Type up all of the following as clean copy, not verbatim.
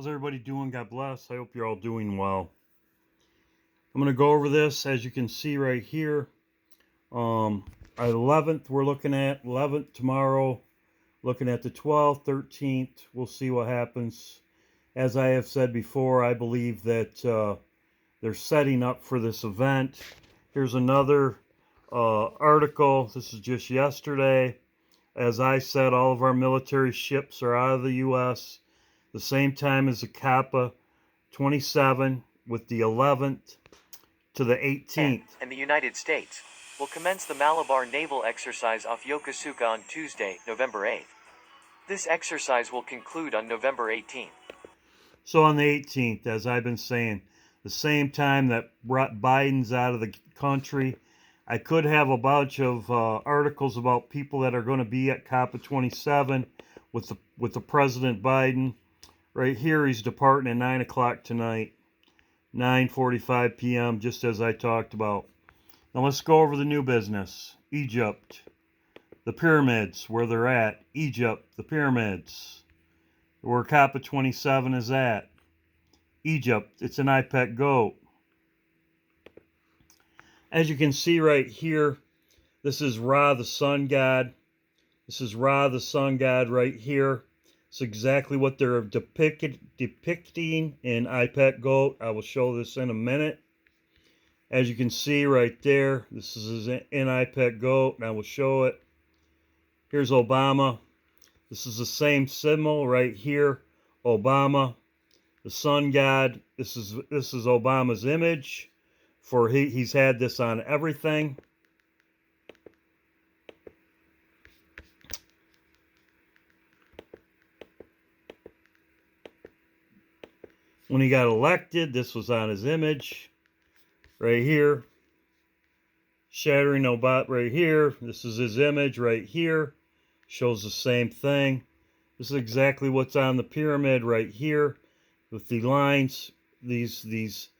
How's everybody doing? God bless. I hope you're all doing well. I'm going to go over this, as you can see right here. At 11th, we're looking at 11th tomorrow. Looking at the 12th, 13th. We'll see what happens. As I have said before, I believe that they're setting up for this event. Here's another article. This is just yesterday. As I said, all of our military ships are out of the U.S. the same time as the Cop27 with the 11th to the 18th. And the United States will commence the Malabar naval exercise off Yokosuka on Tuesday, November 8th. This exercise will conclude on November 18th. So on the 18th, as I've been saying, the same time that Biden's out of the country, I could have a bunch of articles about people that are going to be at Cop27 with the President Biden. Right here, he's departing at 9 o'clock tonight, 9:45 p.m., just as I talked about. Now let's go over the new business. Egypt, the pyramids, where they're at. Egypt, the pyramids, where Cop27 is at. Egypt, it's an IPEC goat. As you can see right here, this is Ra, the sun god. This is Ra, the sun god, right here. It's exactly what they're depicting in IPEC goat. I will show this in a minute. As you can see right there, this is in IPEC goat, and I will show it. Here's Obama. This is the same symbol right here. Obama, the sun god. This is Obama's image. He's had this on everything. When he got elected, this was on his image. Right here. Shattering Obama right here. This is his image right here. Shows the same thing. This is exactly what's on the pyramid right here. With the lines. This is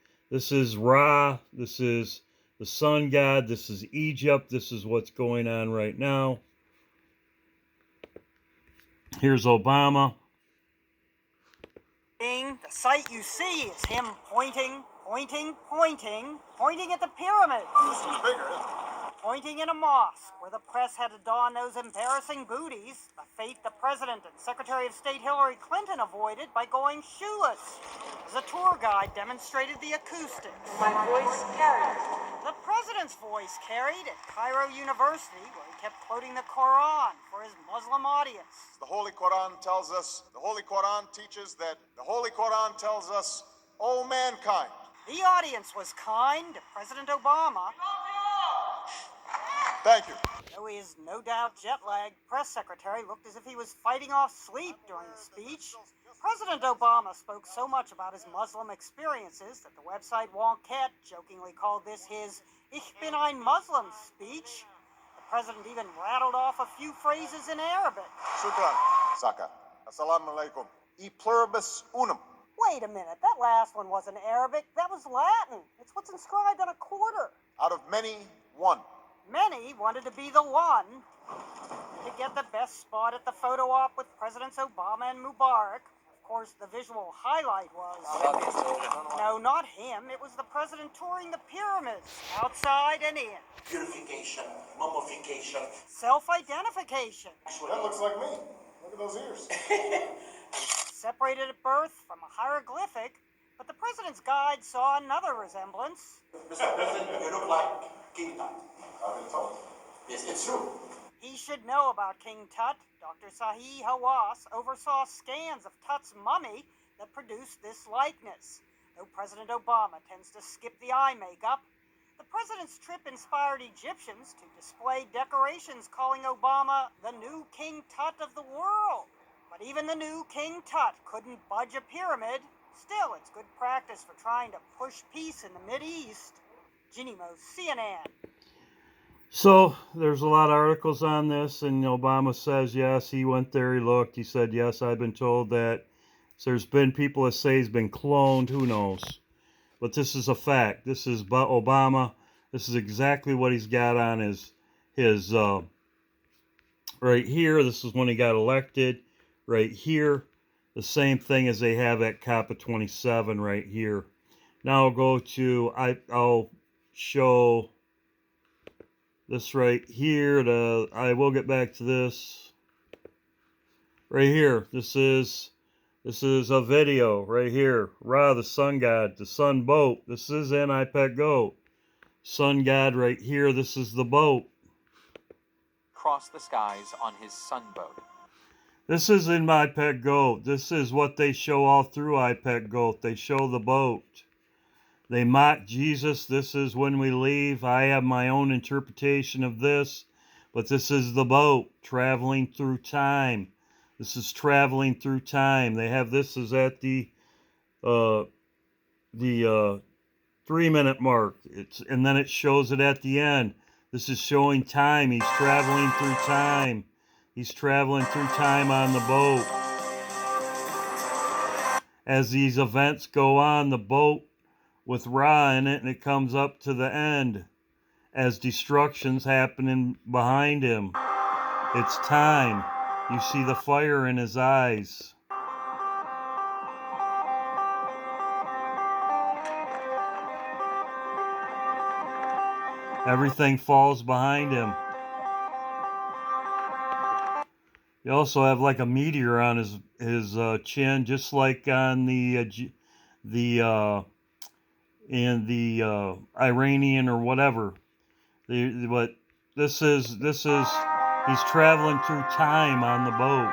Ra. This is the sun god. This is Egypt. This is what's going on right now. Here's Obama. The sight you see is him pointing at the pyramids. This is bigger. Pointing in a mosque where the press had to don those embarrassing booties, a fate the President and Secretary of State Hillary Clinton avoided by going shoeless. As a tour guide demonstrated the acoustics. My voice carried. The President's voice carried at Cairo University, where he kept quoting the Quran for his Muslim audience. The Holy Quran teaches that the Holy Quran tells us, O mankind. The audience was kind to President Obama. Thank you. Though he is no doubt jet-lagged, press secretary looked as if he was fighting off sleep during the speech. President Obama spoke so much about his Muslim experiences that the website Wonket jokingly called this his Ich bin ein Muslim speech. The president even rattled off a few phrases in Arabic. Shukran, Saka. Assalamu alaikum. E pluribus unum. Wait a minute, that last one wasn't Arabic, that was Latin. It's what's inscribed on a quarter. Out of many, one. Many wanted to be the one to get the best spot at the photo op with Presidents Obama and Mubarak. Of course, the visual highlight was... No, not him. It was the president touring the pyramids, outside and in. Purification, mummification. Self-identification. That looks like me. Look at those ears. Separated at birth from a hieroglyphic, but the president's guide saw another resemblance. Mr. President, you look like King Tut. I've been told. Yes, it's true. He should know about King Tut. Dr. Sahi Hawass oversaw scans of Tut's mummy that produced this likeness. Though President Obama tends to skip the eye makeup, the president's trip inspired Egyptians to display decorations calling Obama the new King Tut of the world. But even the new King Tut couldn't budge a pyramid. Still, it's good practice for trying to push peace in the Mideast. Ginny Mo, CNN. So there's a lot of articles on this, and Obama says, yes, he went there, he looked, he said, yes, I've been told that. So there's been people that say he's been cloned, who knows. But this is a fact. This is Obama. This is exactly what he's got on his right here. This is when he got elected. Right here. the same thing as they have at Cop27 right here. Now I'll go to, I'll show this right here. I will get back to this right here. This is a video right here. Ra, the sun god, the sun boat. This is in iPad Go. Sun god right here. This is the boat. Cross the skies on his sun boat. This is in my iPad Go. This is what they show all through iPad Go. They show the boat. They mock Jesus. This is when we leave. I have my own interpretation of this, but this is the boat traveling through time. This is traveling through time. They have this is at the 3-minute mark. And then it shows it at the end. This is showing time. He's traveling through time. He's traveling through time on the boat. As these events go on, the boat with Ra in it, and it comes up to the end as destruction's happening behind him. It's time. You see the fire in his eyes. Everything falls behind him. You also have like a meteor on his chin, just like on the Iranian or whatever. But this is he's traveling through time on the boat.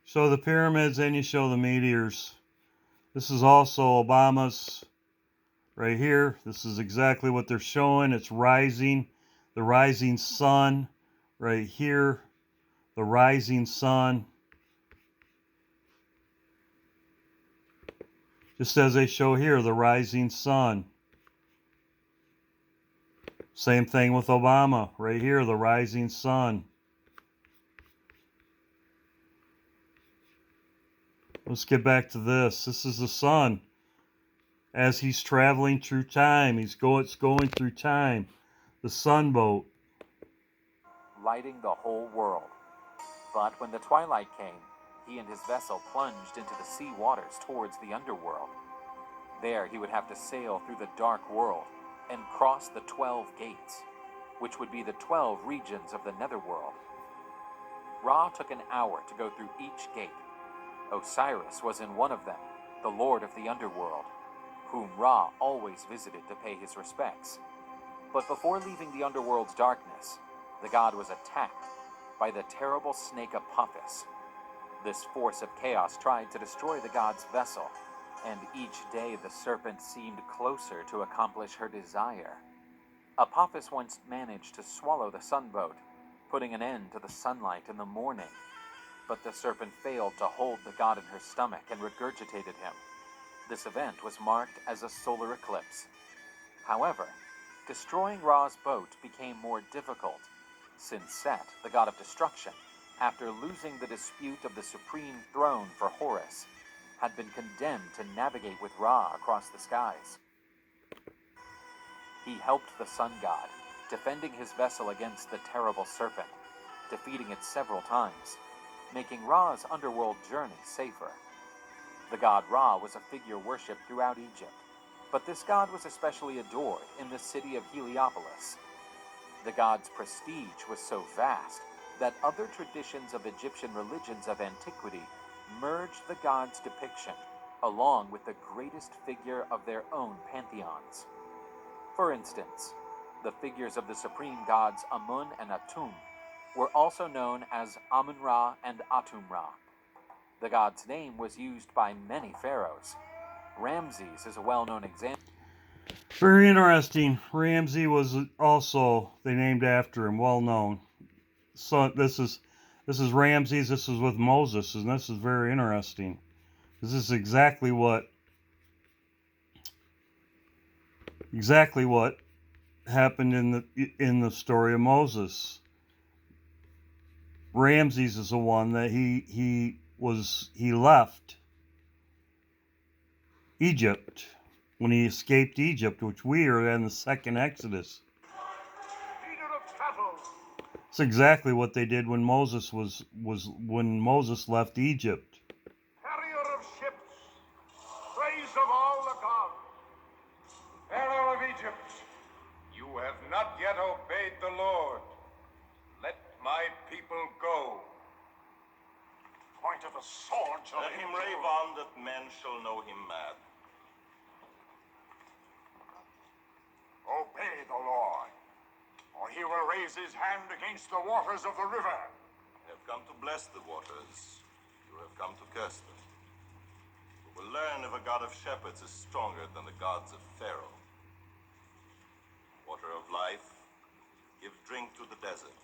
Show the pyramids and you show the meteors. This is also Obama's right here. This is exactly what they're showing. It's rising, the rising sun right here, the rising sun. Just as they show here, the rising sun. Same thing with Obama right here, the rising sun. Let's get back to this. This is the sun. As he's traveling through time, it's going through time. The sun boat. Lighting the whole world. But when the twilight came, he and his vessel plunged into the sea waters towards the underworld. There he would have to sail through the dark world and cross the 12 gates, which would be the 12 regions of the netherworld. Ra took an hour to go through each gate. Osiris was in one of them, the lord of the underworld, whom Ra always visited to pay his respects. But before leaving the underworld's darkness, the god was attacked by the terrible snake Apophis. This force of chaos tried to destroy the god's vessel, and each day the serpent seemed closer to accomplish her desire. Apophis once managed to swallow the sunboat, putting an end to the sunlight in the morning. But the serpent failed to hold the god in her stomach and regurgitated him. This event was marked as a solar eclipse. However, destroying Ra's boat became more difficult, since Set, the god of destruction, after losing the dispute of the supreme throne for Horus, had been condemned to navigate with Ra across the skies. He helped the sun god, defending his vessel against the terrible serpent, defeating it several times, making Ra's underworld journey safer. The god Ra was a figure worshipped throughout Egypt, but this god was especially adored in the city of Heliopolis. The god's prestige was so vast that other traditions of Egyptian religions of antiquity merged the god's depiction along with the greatest figure of their own pantheons. For instance, the figures of the supreme gods Amun and Atum were also known as Amun-Ra and Atum-Ra. The god's name was used by many pharaohs. Ramses is a well-known example. Very interesting. Ramses was also, they named after him, well known. So this is Ramses. This is with Moses, and this is very interesting. This is exactly what happened in the story of Moses. Ramses is the one that he was he left Egypt, when he escaped Egypt, which we are in the second Exodus. It's exactly what they did when Moses when Moses left Egypt. Carrier of ships, praise of all the gods, Pharaoh of Egypt, you have not yet obeyed the Lord. Let my people go. Point of a sword shall Let him rave on, that men shall know him mad. Obey the Lord, or he will raise his hand against the waters of the river. You have come to bless the waters. You have come to curse them. We will learn if a god of shepherds is stronger than the gods of Pharaoh. Water of life, give drink to the desert.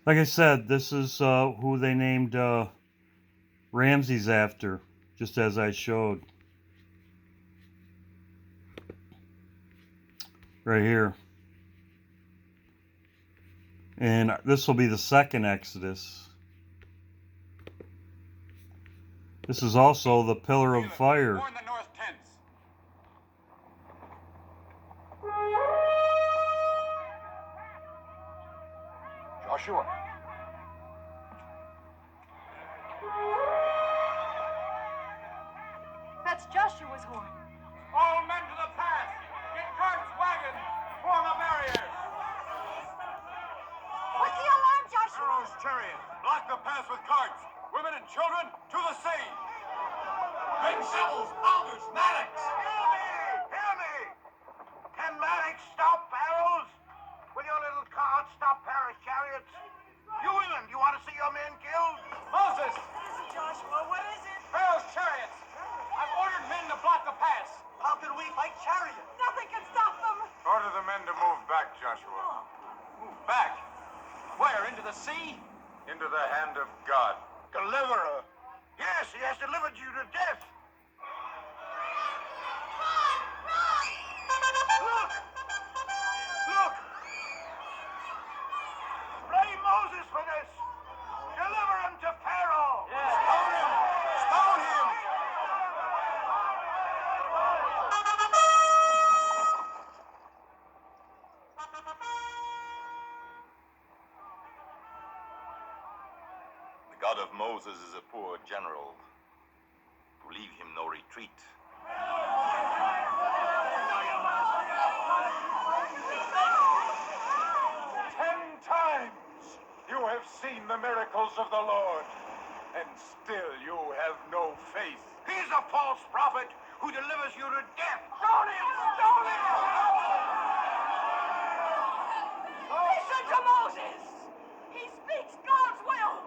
Like I said, this is who they named Ramses after, just as I showed. Right here. And this will be the second Exodus. This is also the pillar of fire. Warn the north tents. Joshua. That's Joshua's horn. All men to the pass. Get carts, wagons. Form a barrier. What's the alarm, Joshua? Pharaoh's chariot. Block the path with carts. Women and children to the sea. Big shovels, boulders, mattocks. Hear me! Hear me! Can mattocks stop barrels? Will your little carts stop Paris chariots? You women, you want to see your men killed? Moses! Joshua, what is it? Pharaoh's chariots! I've ordered men to block the pass. How can we fight chariots? Nothing can stop them. Order the men to move back, Joshua. Move back? Where? Into the sea? Into the hand of God. Deliverer. Yes, he has delivered you to death. Look! Look! Blame Moses for this. Deliver him to Pharaoh. Stone him! Stone him! The God of Moses is a poor general. To leave him no retreat. 10 times you have seen the miracles of the Lord, and still you have no faith. He's a false prophet who delivers you to death. Stone him! Stone him! Listen to Moses. He speaks God's will.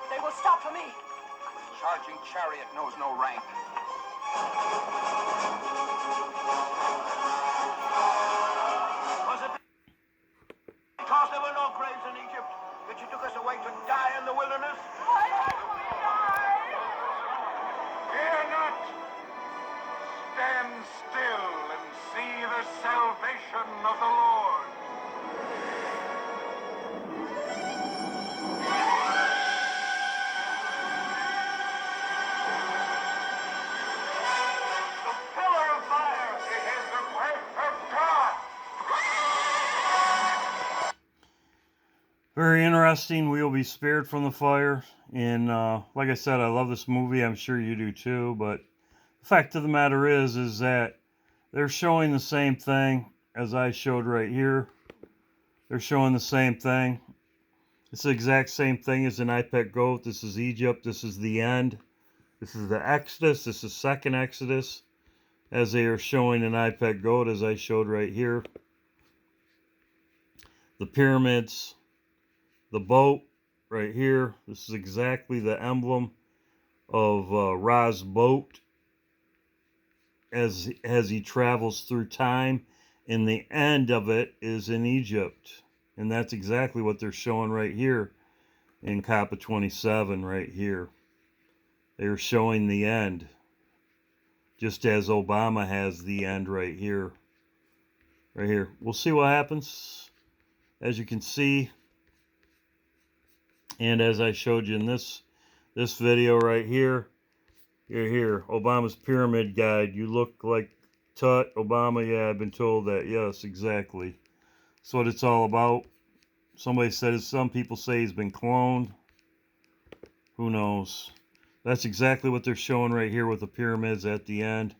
They will stop for me. Charging chariot knows no rank. Was it because there were no graves in Egypt that you took us away to die in the wilderness? Why must we die? Fear not. Stand still and see the salvation of the Lord. The pillar of fire, it is the breath of God. Very interesting. We will be spared from the fire. And like I said, I love this movie. I'm sure you do too. But the fact of the matter is that they're showing the same thing as I showed right here. They're showing the same thing. It's the exact same thing as an iPet goat. This is Egypt. This is the end. This is the Exodus. This is second Exodus. As they are showing an iPet goat, as I showed right here. The pyramids. The boat right here. This is exactly the emblem of Ra's boat as he travels through time, and the end of it is in Egypt, and that's exactly what they're showing right here in Cop27 right here. They're showing the end, just as Obama has the end right here Right here. We'll see what happens. As you can see, and as I showed you in this video right here, you're here. Obama's pyramid guide. You look like Tut. Obama, yeah, I've been told that. Yes, exactly. That's what it's all about. Somebody said, some people say he's been cloned. Who knows? That's exactly what they're showing right here with the pyramids at the end.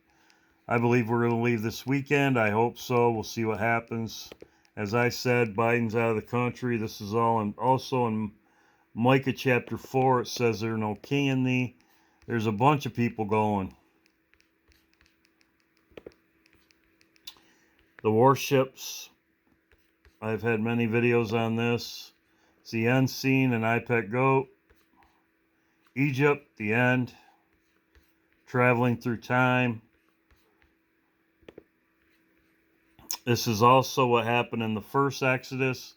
I believe we're going to leave this weekend. I hope so. We'll see what happens. As I said, Biden's out of the country. This is all also in Micah chapter 4. It says there's no king in thee. There's a bunch of people going. The warships. I've had many videos on this. It's the end scene in iPet Goat. Egypt, the end. Traveling through time. This is also what happened in the first Exodus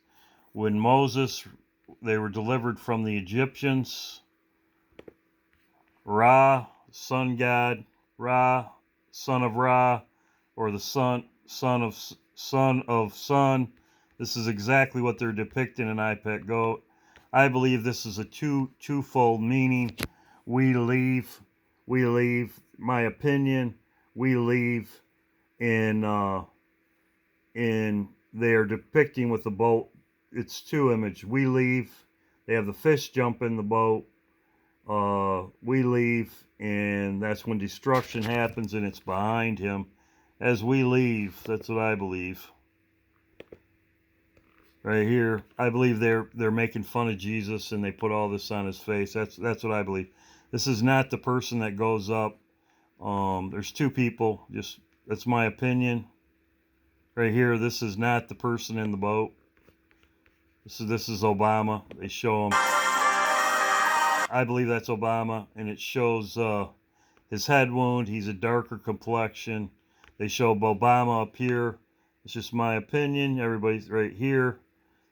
when Moses, they were delivered from the Egyptians. Ra, sun god, Ra, son of Ra, or the son of sun. This is exactly what they're depicting in iPet Goat. I believe this is a twofold meaning. We leave, my opinion, we leave in they are depicting with the boat. It's two images. We leave. They have the fish jump in the boat. We leave, and that's when destruction happens, and it's behind him as we leave. That's what I believe. Right here, I believe they're making fun of Jesus, and they put all this on his face. That's what I believe. This is not the person that goes up. There's two people. Just that's my opinion. Right here, this is not the person in the boat. This is Obama. They show him. I believe that's Obama, and it shows his head wound. He's a darker complexion. They show Obama up here. It's just my opinion. Everybody's right here.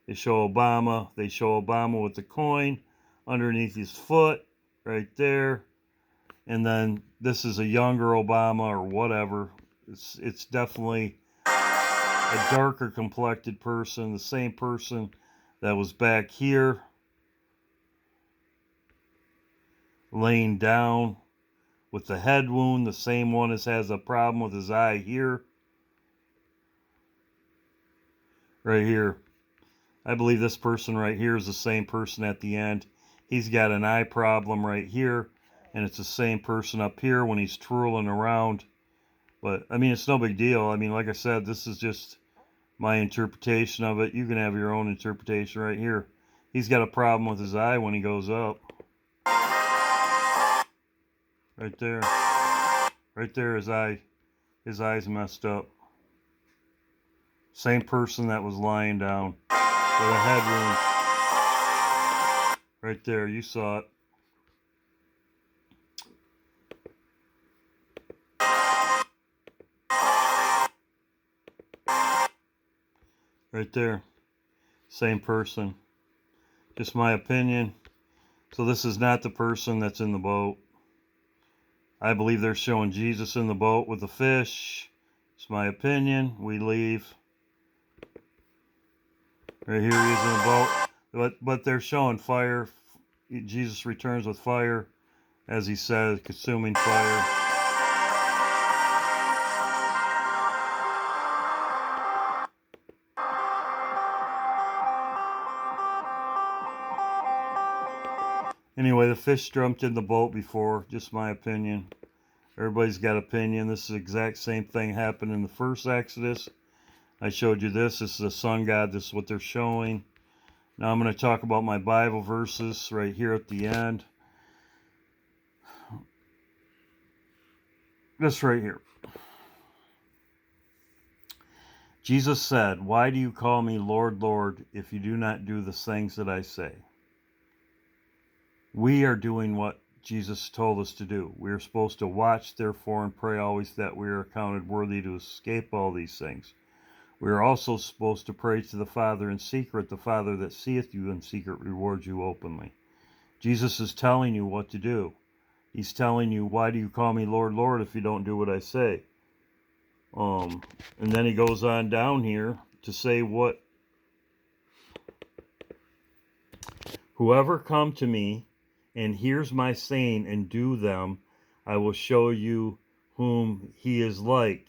They show Obama. They show Obama with the coin underneath his foot, right there. And then this is a younger Obama or whatever. It's definitely a darker complected person, the same person that was back here laying down with the head wound, the same one as has a problem with his eye here. Right here. I believe this person right here is the same person at the end. He's got an eye problem right here, and it's the same person up here when he's twirling around. But, I mean, it's no big deal. I mean, like I said, this is just my interpretation of it. You can have your own interpretation right here. He's got a problem with his eye when he goes up. Right there. Right there, his eye's messed up. Same person that was lying down with a head wound. Right there, you saw it. Right there. Same person. Just my opinion. So this is not the person that's in the boat. I believe they're showing Jesus in the boat with the fish. It's my opinion. We leave. Right here he is in the boat. But they're showing fire. Jesus returns with fire. As he says, consuming fire. Anyway, the fish jumped in the boat before. Just my opinion. Everybody's got opinion. This is the exact same thing happened in the first Exodus. I showed you this. This is the sun god. This is what they're showing. Now I'm going to talk about my Bible verses right here at the end. This right here. Jesus said, "Why do you call me Lord, Lord, if you do not do the things that I say?" We are doing what Jesus told us to do. We are supposed to watch, therefore, and pray always that we are accounted worthy to escape all these things. We are also supposed to pray to the Father in secret. The Father that seeth you in secret rewards you openly. Jesus is telling you what to do. He's telling you, why do you call me Lord, Lord, if you don't do what I say? And then he goes on down here to say what, whoever come to me and hears my saying and do them, I will show you whom he is like.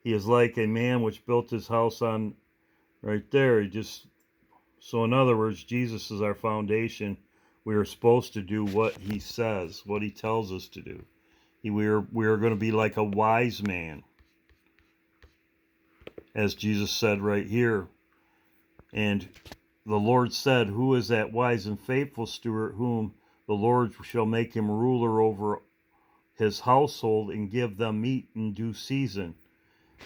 He is like a man which built his house on, right there. So in other words, Jesus is our foundation. We are supposed to do what he says, what he tells us to do. We are going to be like a wise man, as Jesus said right here. And the Lord said, who is that wise and faithful steward whom the Lord shall make him ruler over his household and give them meat in due season?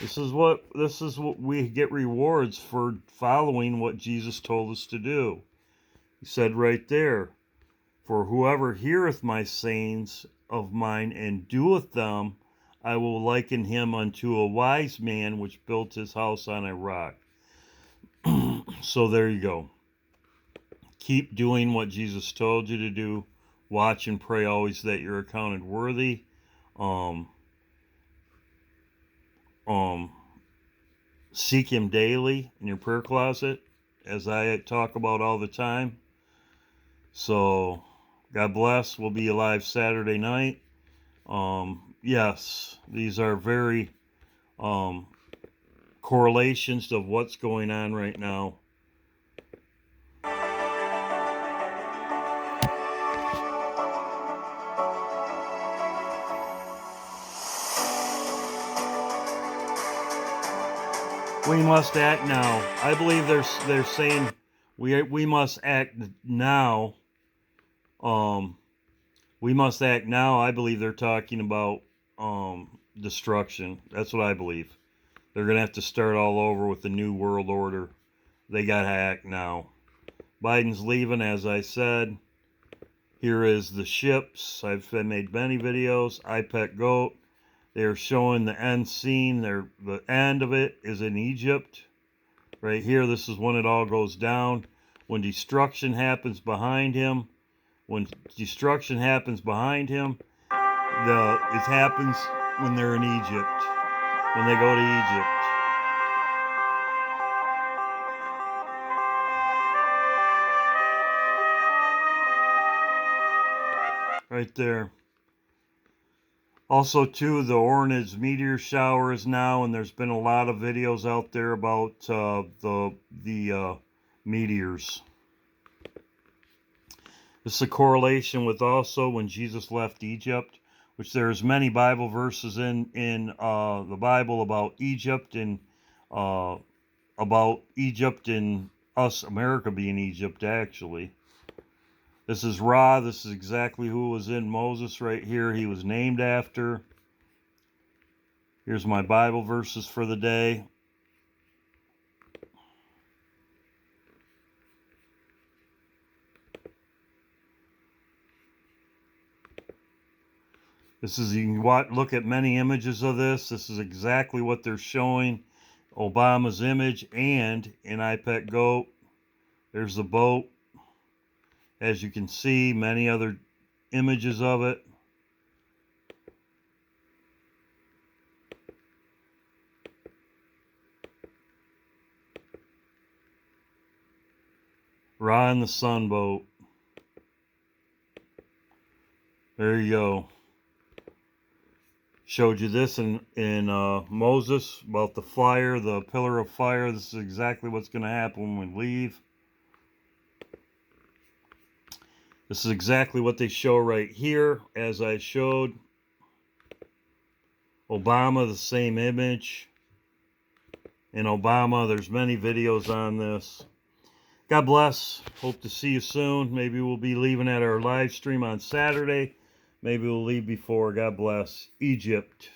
This is what we get rewards for following what Jesus told us to do. He said right there, for whoever heareth my sayings of mine and doeth them, I will liken him unto a wise man which built his house on a rock. So there you go. Keep doing what Jesus told you to do. Watch and pray always that you're accounted worthy. Seek him daily in your prayer closet, as I talk about all the time. So, God bless. We'll be live Saturday night. Yes, these are very correlations of what's going on right now. We must act now. I believe they're saying we must act now. We must act now. I believe they're talking about destruction. That's what I believe. They're gonna have to start all over with the new world order. They gotta act now. Biden's leaving, as I said. Here is the ships. I've made many videos. iPet Goat. They're showing the end scene. The end of it is in Egypt. Right here, this is when it all goes down. When destruction happens behind him. When destruction happens behind him, it happens when they're in Egypt. When they go to Egypt. Right there. Also, too, the Orion's meteor shower is now, and there's been a lot of videos out there about the meteors. This is a correlation with also when Jesus left Egypt, which there's many Bible verses in the Bible about Egypt and us, America being Egypt, actually. This is Ra. This is exactly who was in Moses right here. He was named after. Here's my Bible verses for the day. This is, you can look at many images of this. This is exactly what they're showing. Obama's image, and in iPet Goat, there's the boat. As you can see, many other images of it. Ra and the Sunboat. There you go. Showed you this in Moses about the fire, the pillar of fire. This is exactly what's going to happen when we leave. This is exactly what they show right here, as I showed. Obama, the same image. And Obama, there's many videos on this. God bless. Hope to see you soon. Maybe we'll be leaving at our live stream on Saturday. Maybe we'll leave before. God bless. Egypt.